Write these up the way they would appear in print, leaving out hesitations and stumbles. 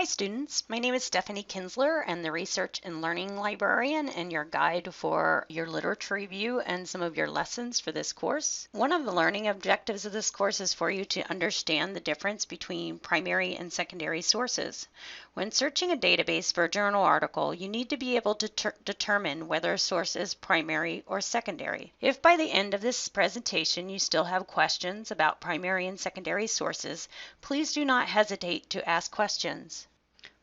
Hi students, my name is Stephanie Kinsler and the Research and Learning Librarian and your guide for your literature review and some of your lessons for this course. One of the learning objectives of this course is for you to understand the difference between primary and secondary sources. When searching a database for a journal article, you need to be able to determine whether a source is primary or secondary. If by the end of this presentation you still have questions about primary and secondary sources, please do not hesitate to ask questions.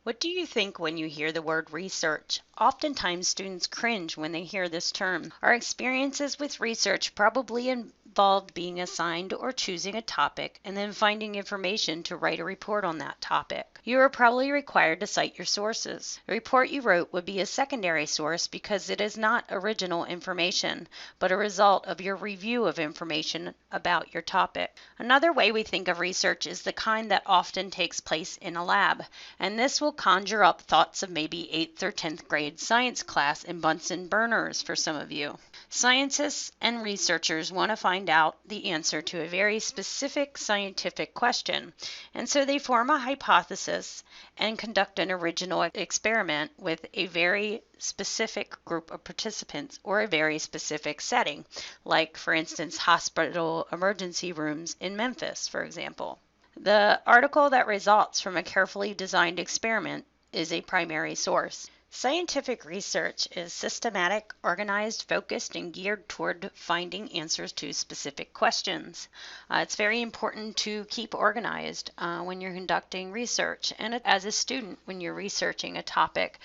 What do you think when you hear the word research? Oftentimes students cringe when they hear this term. Our experiences with research probably involved being assigned or choosing a topic and then finding information to write a report on that topic. You are probably required to cite your sources. The report you wrote would be a secondary source because it is not original information, but a result of your review of information about your topic. Another way we think of research is the kind that often takes place in a lab, and this will conjure up thoughts of maybe 8th or 10th grade science class in Bunsen burners for some of you. Scientists and researchers want to find out the answer to a very specific scientific question, and so they form a hypothesis and conduct an original experiment with a very specific group of participants or a very specific setting, like for instance hospital emergency rooms in Memphis, for example. The article that results from a carefully designed experiment is a primary source. Scientific research is systematic, organized, focused, and geared toward finding answers to specific questions. It's very important to keep organized when you're conducting research. And as a student, when you're researching a topic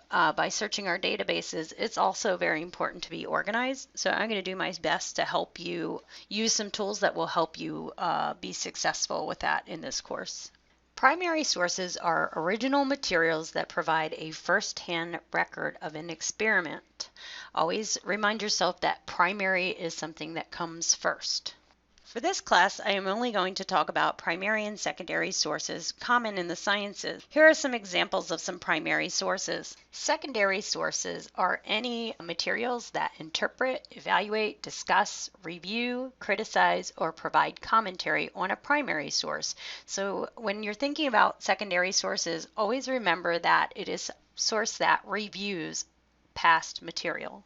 by searching our databases, it's also very important to be organized. So I'm going to do my best to help you use some tools that will help you be successful with that in this course. Primary sources are original materials that provide a first-hand record of an experiment. Always remind yourself that primary is something that comes first. For this class, I am only going to talk about primary and secondary sources common in the sciences. Here are some examples of some primary sources. Secondary sources are any materials that interpret, evaluate, discuss, review, criticize, or provide commentary on a primary source. So when you're thinking about secondary sources, always remember that it is a source that reviews past material.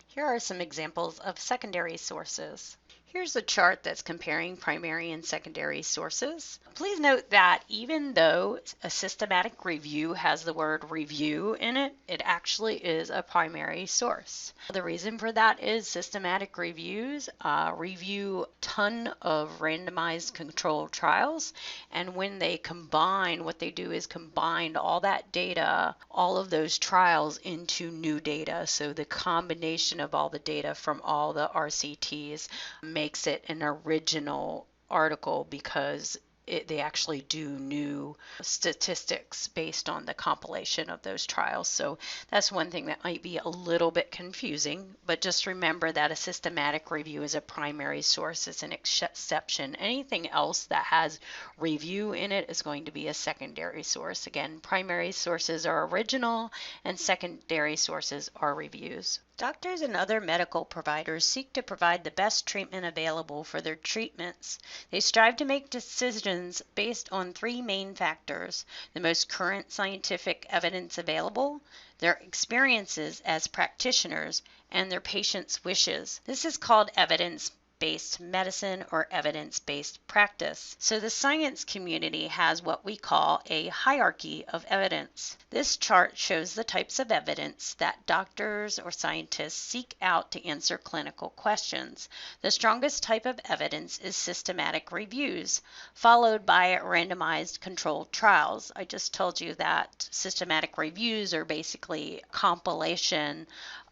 Here are some examples of secondary sources. Here's a chart that's comparing primary and secondary sources. Please note that even though a systematic review has the word review in it, it actually is a primary source. The reason for that is systematic reviews review a ton of randomized controlled trials, and when they combine, what they do is combine all that data, all of those trials into new data. So the combination of all the data from all the RCTs makes it an original article because they actually do new statistics based on the compilation of those trials. So that's one thing that might be a little bit confusing, but just remember that a systematic review is a primary source. It's an exception. Anything else that has review in it is going to be a secondary source. Again, primary sources are original and secondary sources are reviews. Doctors and other medical providers seek to provide the best treatment available for their treatments. They strive to make decisions based on three main factors: the most current scientific evidence available, their experiences as practitioners, and their patients' wishes. This is called evidence-based medicine or evidence-based practice. So the science community has what we call a hierarchy of evidence. This chart shows the types of evidence that doctors or scientists seek out to answer clinical questions. The strongest type of evidence is systematic reviews, followed by randomized controlled trials. I just told you that systematic reviews are basically a compilation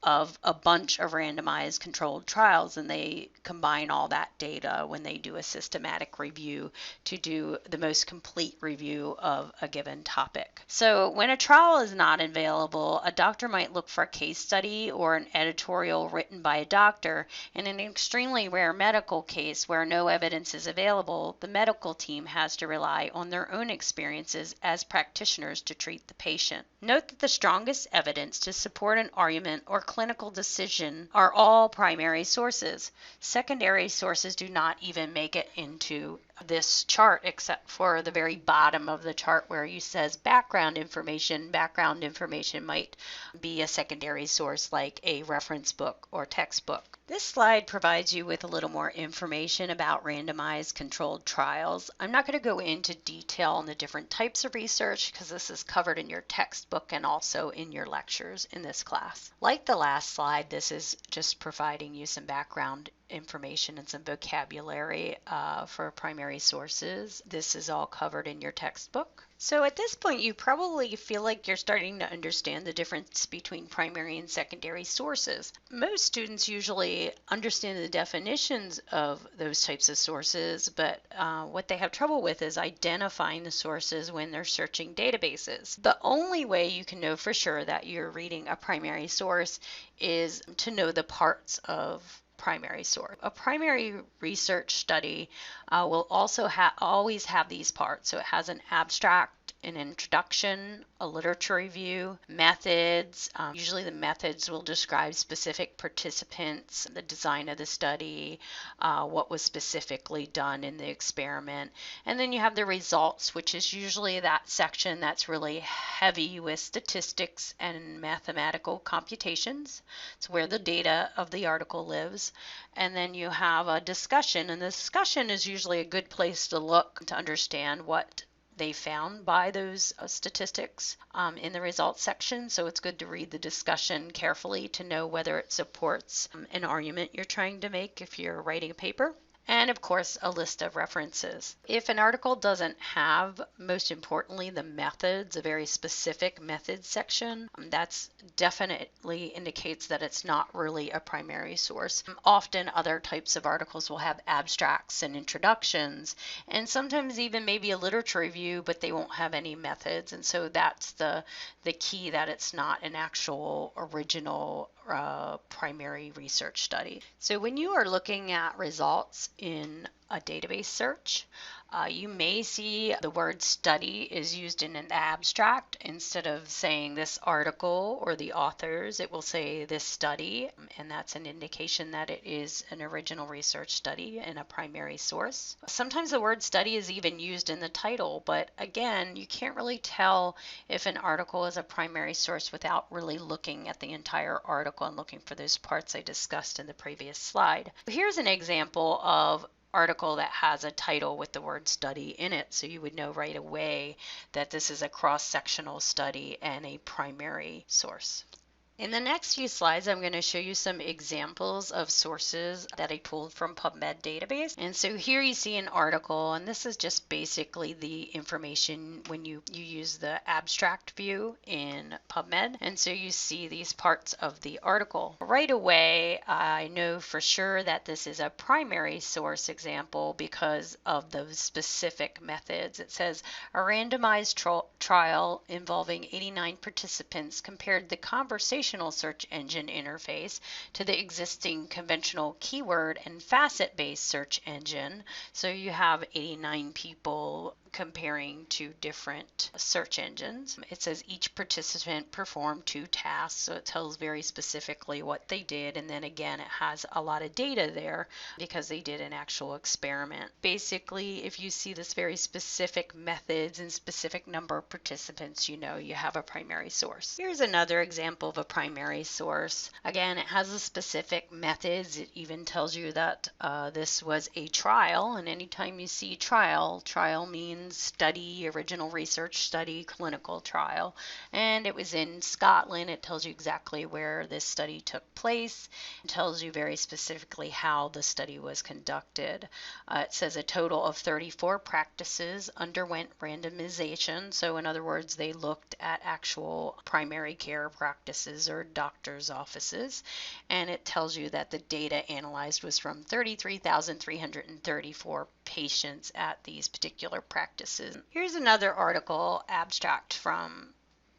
of a bunch of randomized controlled trials, and they combine all that data when they do a systematic review to do the most complete review of a given topic. So when a trial is not available, a doctor might look for a case study or an editorial written by a doctor. In an extremely rare medical case where no evidence is available, the medical team has to rely on their own experiences as practitioners to treat the patient. Note that the strongest evidence to support an argument or clinical decision are all primary sources. Secondary sources do not even make it into this chart except for the very bottom of the chart where you says background information. Background information might be a secondary source like a reference book or textbook. This slide provides you with a little more information about randomized controlled trials. I'm not going to go into detail on the different types of research because this is covered in your textbook and also in your lectures in this class. Like the last slide, this is just providing you some background information and some vocabulary for primary sources. This is all covered in your textbook. So at this point, you probably feel like you're starting to understand the difference between primary and secondary sources. Most students usually understand the definitions of those types of sources, but what they have trouble with is identifying the sources when they're searching databases. The only way you can know for sure that you're reading a primary source is to know the parts of primary source. A primary research study will also always have these parts. So it has an abstract, an introduction, a literature review, methods. Usually the methods will describe specific participants, the design of the study, what was specifically done in the experiment. And then you have the results, which is usually that section that's really heavy with statistics and mathematical computations. It's where the data of the article lives. And then you have a discussion, and the discussion is usually a good place to look to understand what they found by those statistics in the results section. So it's good to read the discussion carefully to know whether it supports an argument you're trying to make if you're writing a paper. And of course, a list of references. If an article doesn't have, most importantly, the methods, a very specific methods section, that's definitely indicates that it's not really a primary source. Often other types of articles will have abstracts and introductions, and sometimes even maybe a literature review, but they won't have any methods. And so that's the key, that it's not an actual original primary research study. So when you are looking at results in a database search, you may see the word study is used in an abstract. Instead of saying this article or the authors, it will say this study, and that's an indication that it is an original research study in a primary source. Sometimes the word study is even used in the title, but again, you can't really tell if an article is a primary source without really looking at the entire article and looking for those parts I discussed in the previous slide. Here's an example of article that has a title with the word study in it, so you would know right away that this is a cross-sectional study and a primary source. In the next few slides, I'm going to show you some examples of sources that I pulled from PubMed database. And so here you see an article, and this is just basically the information when you use the abstract view in PubMed. And so you see these parts of the article. Right away, I know for sure that this is a primary source example because of those specific methods. It says a randomized trial involving 89 participants compared the conversational search engine interface to the existing conventional keyword and facet-based search engine. So you have 89 people comparing two different search engines. It says each participant performed 2 tasks, so it tells very specifically what they did, and then again it has a lot of data there because they did an actual experiment. Basically, if you see this very specific methods and specific number of participants, you know you have a primary source. Here's another example of a primary source. Again, it has a specific methods. It even tells you that this was a trial, and anytime you see trial means study, original research study, clinical trial, and it was in Scotland. It tells you exactly where this study took place. It tells you very specifically how the study was conducted. It says a total of 34 practices underwent randomization. So in other words, they looked at actual primary care practices or doctor's offices, and it tells you that the data analyzed was from 33,334 patients at these particular practices. Here's another article abstract from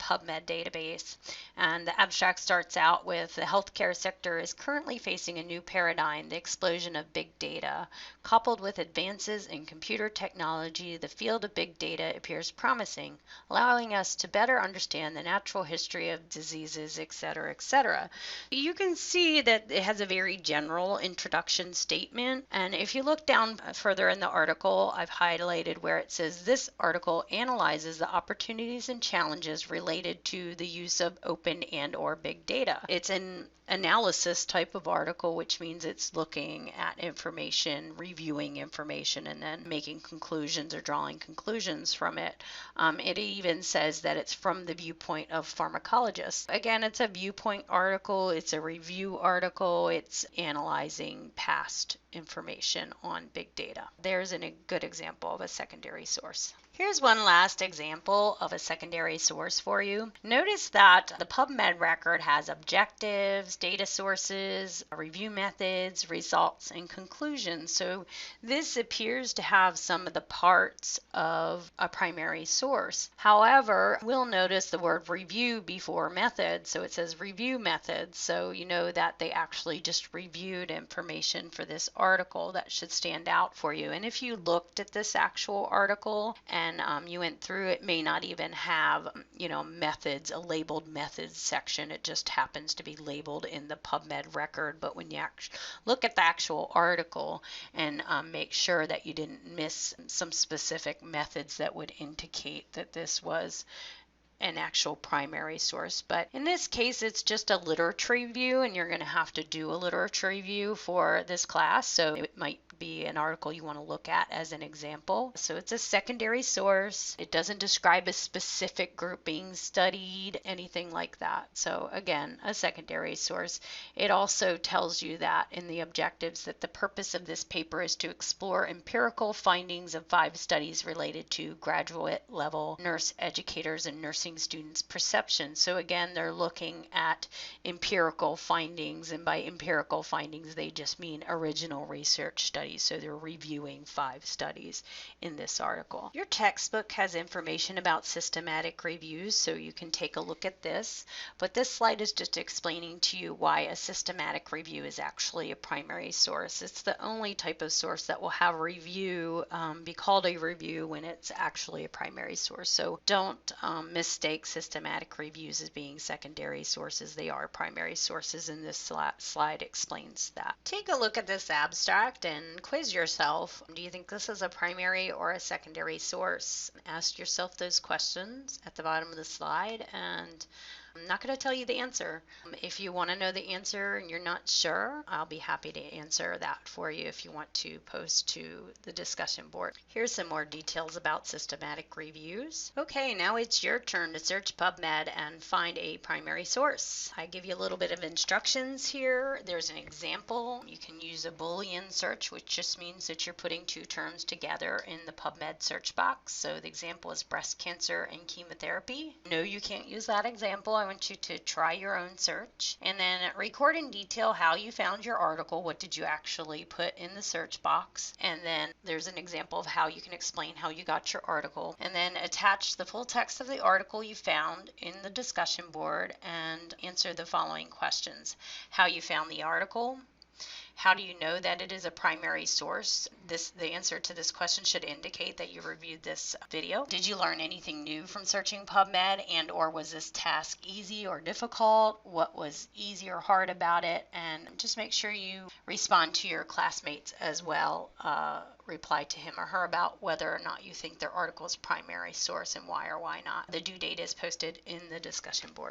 PubMed database. And the abstract starts out with the healthcare sector is currently facing a new paradigm, the explosion of big data. Coupled with advances in computer technology, the field of big data appears promising, allowing us to better understand the natural history of diseases, etc., etc. You can see that it has a very general introduction statement. And if you look down further in the article, I've highlighted where it says this article analyzes the opportunities and challenges related to the use of open and or big data. It's an analysis type of article, which means it's looking at information, reviewing information, and then making conclusions or drawing conclusions from it. It even says that it's from the viewpoint of pharmacologists. Again, it's a viewpoint article, it's a review article, it's analyzing past information on big data. There's a good example of a secondary source. Here's one last example of a secondary source for you. Notice that the PubMed record has objectives, data sources, review methods, results, and conclusions. So this appears to have some of the parts of a primary source. However, we'll notice the word review before method. So it says review methods. So you know that they actually just reviewed information for this article. That should stand out for you. And if you looked at this actual article and you went through, it may not even have, methods, a labeled methods section. It just happens to be labeled in the PubMed record. But when you look at the actual article and make sure that you didn't miss some specific methods that would indicate that this was an actual primary source. But in this case, it's just a literature review, and you're going to have to do a literature review for this class. So it might be an article you want to look at as an example. So it's a secondary source. It doesn't describe a specific group being studied, anything like that. So again, a secondary source. It also tells you that in the objectives that the purpose of this paper is to explore empirical findings of 5 studies related to graduate level nurse educators and nursing students' perception. So again, they're looking at empirical findings, and by empirical findings, they just mean original research studies. So they're reviewing 5 studies in this article. Your textbook has information about systematic reviews, so you can take a look at this. But this slide is just explaining to you why a systematic review is actually a primary source. It's the only type of source that will have review, be called a review when it's actually a primary source. So don't mistake systematic reviews as being secondary sources. They are primary sources, and this slide explains that. Take a look at this abstract and quiz yourself. Do you think this is a primary or a secondary source? Ask yourself those questions at the bottom of the slide, and I'm not going to tell you the answer. If you want to know the answer and you're not sure, I'll be happy to answer that for you if you want to post to the discussion board. Here's some more details about systematic reviews. Okay, now it's your turn to search PubMed and find a primary source. I give you a little bit of instructions here. There's an example. You can use a Boolean search, which just means that you're putting 2 terms together in the PubMed search box. So the example is breast cancer and chemotherapy. No, you can't use that example. I want you to try your own search, and then record in detail how you found your article. What did you actually put in the search box? And then there's an example of how you can explain how you got your article, and then attach the full text of the article you found in the discussion board and answer the following questions. How you found the article. How do you know that it is a primary source? The answer to this question should indicate that you reviewed this video. Did you learn anything new from searching PubMed, and or was this task easy or difficult? What was easy or hard about it? And just make sure you respond to your classmates as well. Reply to him or her about whether or not you think their article is primary source and why or why not. The due date is posted in the discussion board.